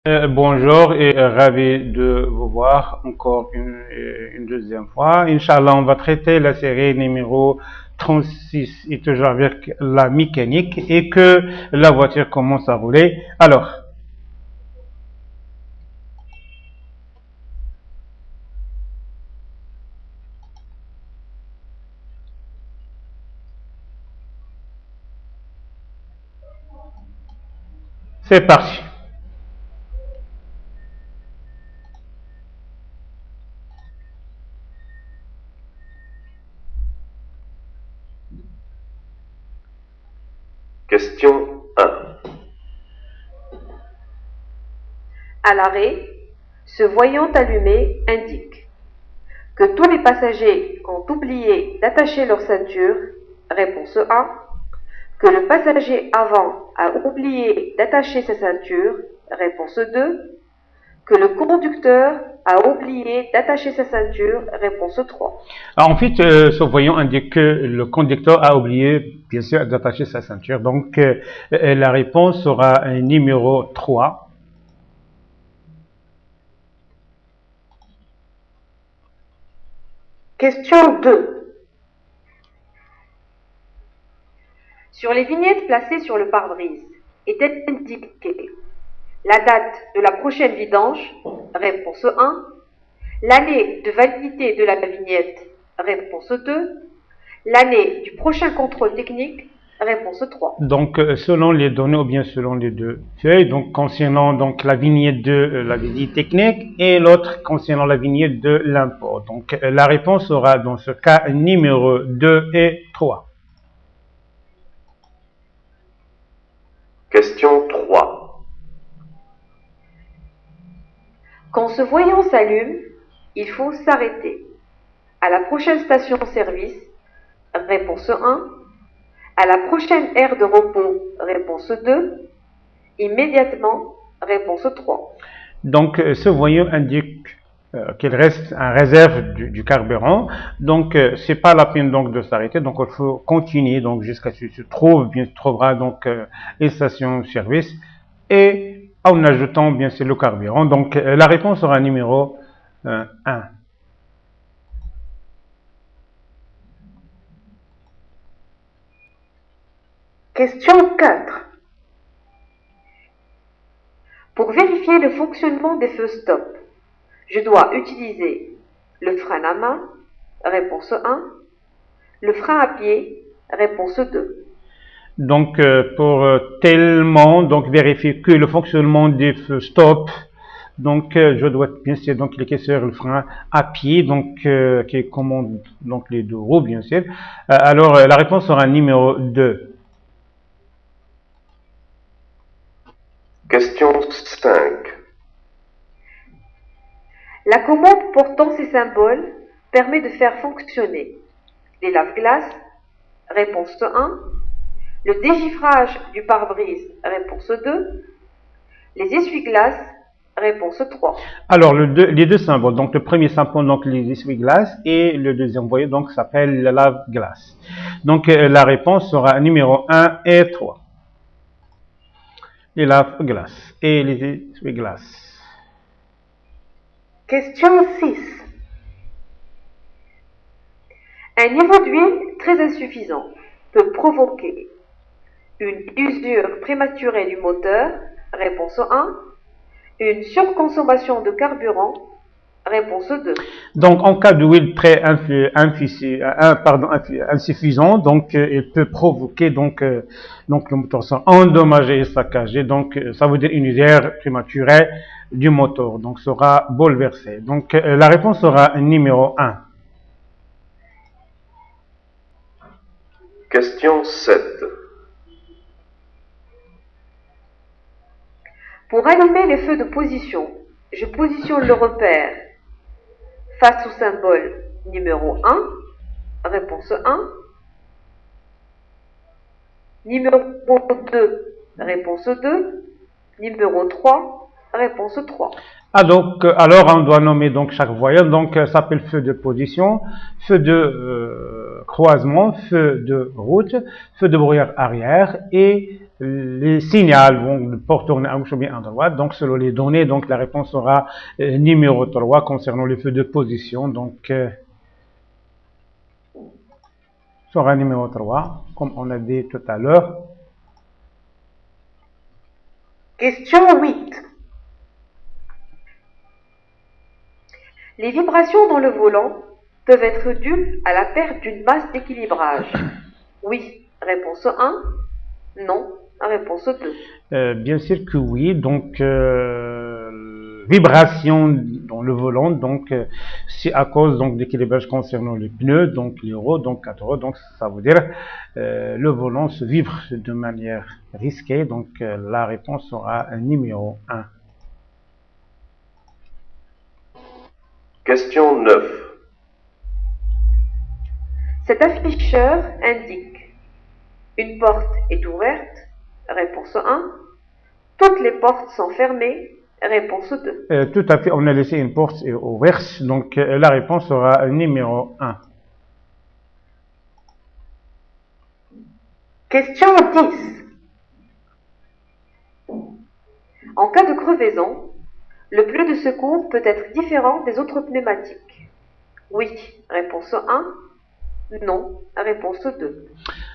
Bonjour et ravi de vous voir encore une deuxième fois. Inch'Allah, on va traiter la série numéro 36 et toujours avec la mécanique et que la voiture commence à rouler. Alors, c'est parti. Question 1. À l'arrêt, ce voyant allumé indique que tous les passagers ont oublié d'attacher leur ceinture, réponse A, que le passager avant a oublié d'attacher sa ceinture, réponse 2, que le conducteur a oublié d'attacher sa ceinture, réponse 3. En fait, ce voyant indique que le conducteur a oublié, bien sûr, d'attacher sa ceinture. Donc, la réponse sera numéro 3. Question 2. Sur les vignettes placées sur le pare-brise était indiqué la date de la prochaine vidange, réponse 1, l'année de validité de la vignette, réponse 2, l'année du prochain contrôle technique, réponse 3. Donc, selon les données ou bien selon les deux feuilles, donc concernant donc la vignette de la visite technique et l'autre concernant la vignette de l'import. Donc, la réponse sera dans ce cas numéro 2 et 3. Question 3. Quand ce voyant s'allume, il faut s'arrêter. À la prochaine station-service, réponse 1. À la prochaine aire de repos, réponse 2. Immédiatement, réponse 3. Donc, ce voyant indique qu'il reste en réserve du carburant. Donc, c'est pas la peine donc de s'arrêter. Donc, il faut continuer donc jusqu'à ce que tu trouveras donc une station-service et en ajoutant bien sûr le carburant. Donc, la réponse sera numéro 1. Question 4. Pour vérifier le fonctionnement des feux stop, je dois utiliser le frein à main, réponse 1, le frein à pied, réponse 2. Donc, pour tellement donc vérifier que le fonctionnement des feux stop, donc je dois bien sûr donc cliquer sur le frein à pied, donc qui commande donc les deux roues bien sûr. Alors, la réponse sera numéro 2. Question 5. La commande portant ces symboles permet de faire fonctionner les lave-glaces, réponse 1, le dégiffrage du pare-brise, réponse 2, les essuie-glaces, réponse 3. Alors, les deux symboles, donc le premier symbole, donc les essuie-glaces, et le deuxième, vous voyez, donc s'appelle la lave-glace. Donc, la réponse sera numéro 1 et 3. Les lave-glaces et les essuie-glaces. Question 6. Un niveau d'huile très insuffisant peut provoquer une usure prématurée du moteur, réponse 1, une surconsommation de carburant, réponse 2. Donc, en cas d'huile très insuffisant, donc il peut provoquer donc le moteur sera endommagé et saccagé. Donc, ça veut dire une usure prématurée du moteur, donc sera bouleversé. Donc, la réponse sera numéro 1. Question 7. Pour allumer les feux de position, je positionne le repère face au symbole numéro 1, réponse 1, numéro 2, réponse 2, numéro 3, réponse 3. Alors, on doit nommer donc chaque voyant. Donc, ça s'appelle feu de position, feu de croisement, feu de route, feu de brouillard arrière et les signaux vont tourner à gauche ou bien à droite. Donc, selon les données, donc la réponse sera numéro 3 concernant les feux de position. Donc, sera numéro 3, comme on a dit tout à l'heure. Question 8. Les vibrations dans le volant peuvent être dues à la perte d'une masse d'équilibrage. Oui, réponse 1. Non, réponse 2. Bien sûr que oui. Donc, vibration dans le volant, donc c'est à cause donc d'équilibrage concernant les pneus, donc les roues, donc 4 roues. Donc, ça veut dire le volant se vibre de manière risquée. Donc, la réponse sera numéro 1. Question 9. Cet afficheur indique une porte est ouverte, réponse 1. Toutes les portes sont fermées, réponse 2. Tout à fait, on a laissé une porte ouverte, donc la réponse sera numéro 1. Question 10. En cas de crevaison, le pneu de secours peut être différent des autres pneumatiques. Oui, réponse 1. Non, réponse 2.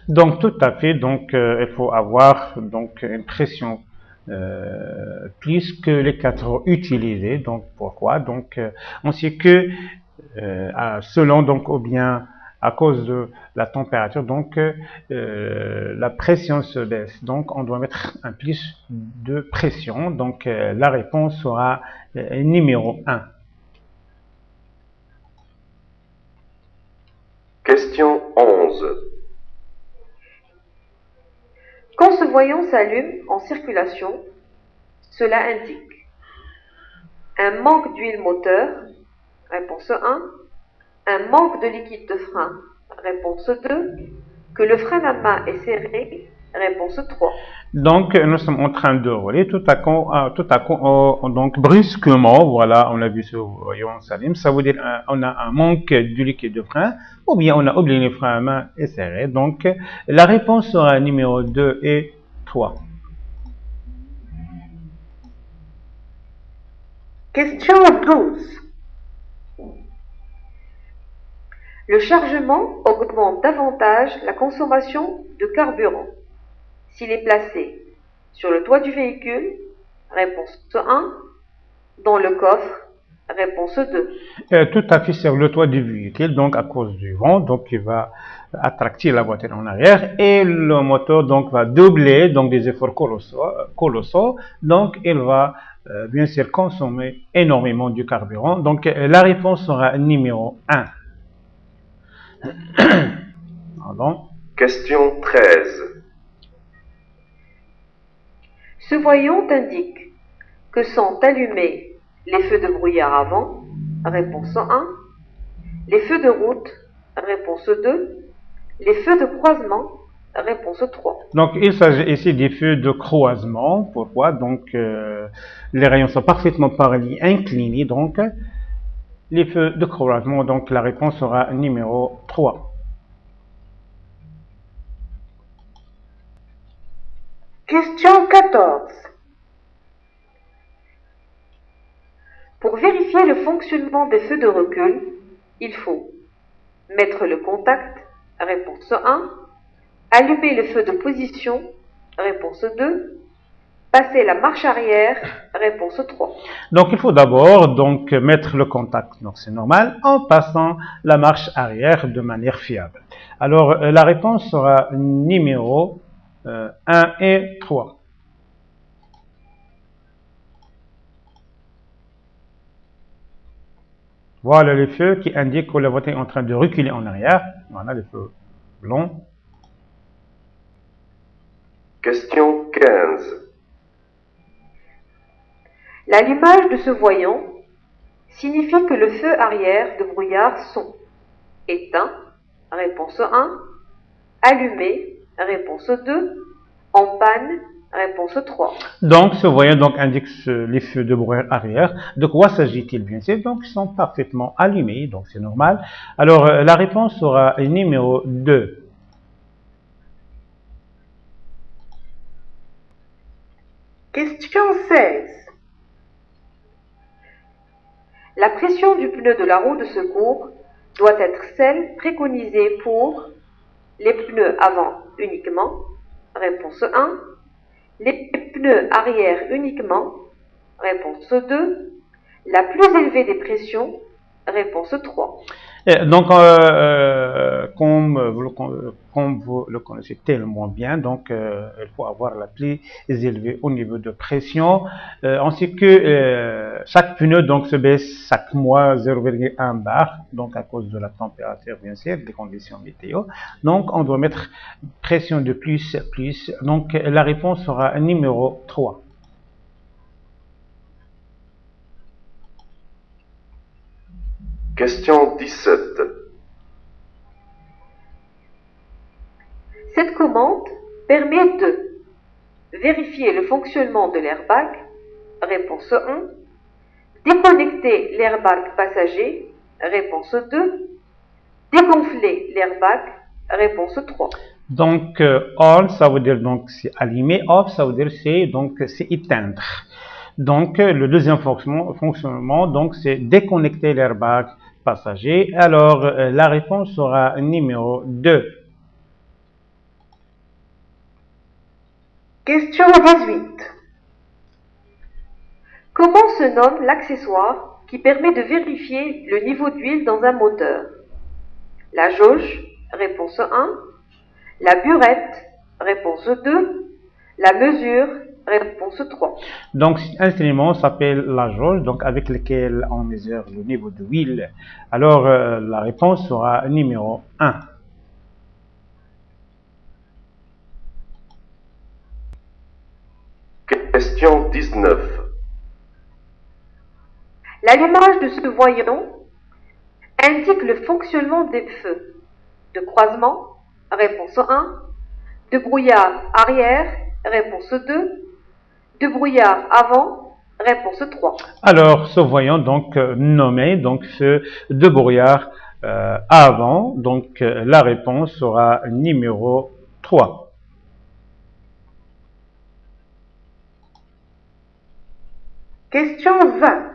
Donc tout à fait, donc il faut avoir donc une pression plus que les 4 roues utilisées. Donc pourquoi? Donc on sait que selon donc ou bien à cause de la température, donc la pression se baisse. Donc on doit mettre un plus de pression. Donc la réponse sera numéro 1. Question 11. Quand ce voyant s'allume en circulation, cela indique un manque d'huile moteur, réponse 1, un manque de liquide de frein, réponse 2, que le frein à main est serré, réponse 3. Donc, nous sommes en train de rouler, tout à coup, donc brusquement, voilà, on a vu ce voyant s'allume, ça veut dire on a un manque de liquide de frein, ou bien on a oublié le frein à main et serré. Donc, la réponse sera numéro 2 et 3. Question 12. Le chargement augmente davantage la consommation de carburant s'il est placé sur le toit du véhicule, réponse 1, dans le coffre, réponse 2. Tout à fait sur le toit du véhicule, donc à cause du vent, donc il va attracter la voiture en arrière et le moteur donc va doubler donc des efforts colossaux, donc il va bien sûr consommer énormément du carburant. Donc la réponse sera numéro 1. Pardon. Question 13. Ce voyant indique que sont allumés les feux de brouillard avant, réponse 1, les feux de route, réponse 2, les feux de croisement, réponse 3. Donc il s'agit ici des feux de croisement. Pourquoi? Donc les rayons sont parfaitement parallèles, inclinés. Donc les feux de croisement, donc la réponse sera numéro 3. Question 14. Pour vérifier le fonctionnement des feux de recul, il faut mettre le contact, réponse 1, allumer le feu de position, réponse 2, passer la marche arrière, réponse 3. Donc il faut d'abord donc mettre le contact, donc c'est normal, en passant la marche arrière de manière fiable. Alors la réponse sera numéro 1 et 3. Voilà les feux qui indiquent que la voiture est en train de reculer en arrière. Voilà les feux blancs. Question 15. L'allumage de ce voyant signifie que le feu arrière de brouillard sont éteints, réponse 1, allumé, réponse 2, en panne, réponse 3. Donc ce voyant donc indique les feux de brouillard arrière. De quoi s'agit-il bien sûr? Donc ils sont parfaitement allumés, donc c'est normal. Alors la réponse sera numéro 2. Question 16. La pression du pneu de la roue de secours doit être celle préconisée pour les pneus avant uniquement. Réponse 1. Les pneus arrière uniquement. Réponse 2. La plus élevée des pressions. Réponse 3. Donc, comme vous le connaissez tellement bien, donc il faut avoir la plus élevée au niveau de pression. On sait que chaque pneu donc se baisse chaque mois 0,1 bar, donc à cause de la température bien sûr, des conditions météo. Donc, on doit mettre pression de plus. Donc, la réponse sera numéro 3. Question 17. Cette commande permet de vérifier le fonctionnement de l'airbag. Réponse 1. Déconnecter l'airbag passager. Réponse 2. Dégonfler l'airbag. Réponse 3. Donc, on, ça veut dire donc c'est allumer, off, ça veut dire c'est éteindre. Donc, le deuxième fonctionnement, donc c'est déconnecter l'airbag passager. Alors, la réponse sera numéro 2. Question 18. Comment se nomme l'accessoire qui permet de vérifier le niveau d'huile dans un moteur? La jauge, réponse 1. La burette, réponse 2. La mesure, réponse 3. Donc, cet instrument s'appelle la jauge, donc avec lequel on mesure le niveau de l'huile. Alors, la réponse sera numéro 1. Question 19. L'allumage de ce voyant indique le fonctionnement des feux de croisement, réponse 1, de brouillard arrière, réponse 2, de brouillard avant, réponse 3. Alors, ce voyant donc nommé donc feu de brouillard avant, donc la réponse sera numéro 3. Question 20.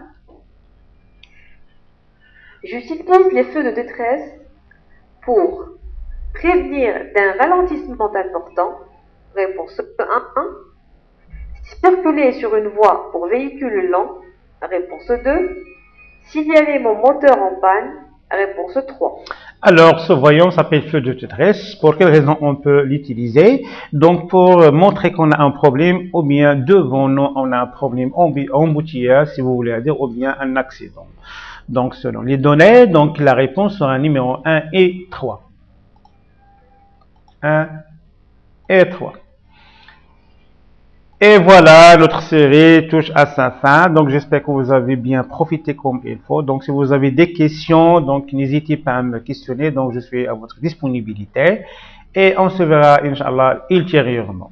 J'utilise les feux de détresse pour prévenir d'un ralentissement important. Réponse 1. Circuler sur une voie pour véhicule lent. Réponse 2. Signaler mon moteur en panne. Réponse 3. Alors, ce voyant s'appelle feu de détresse. Pour quelle raison on peut l'utiliser? Donc, pour montrer qu'on a un problème, ou bien devant nous, on a un problème embouteillage, si vous voulez dire, ou bien un accident. Donc, selon les données, donc la réponse sera numéro 1 et 3. 1 et 3. Et voilà, notre série touche à sa fin. Donc, j'espère que vous avez bien profité comme il faut. Donc, si vous avez des questions, donc n'hésitez pas à me questionner. Donc, je suis à votre disponibilité. Et on se verra, Inch'Allah, ultérieurement.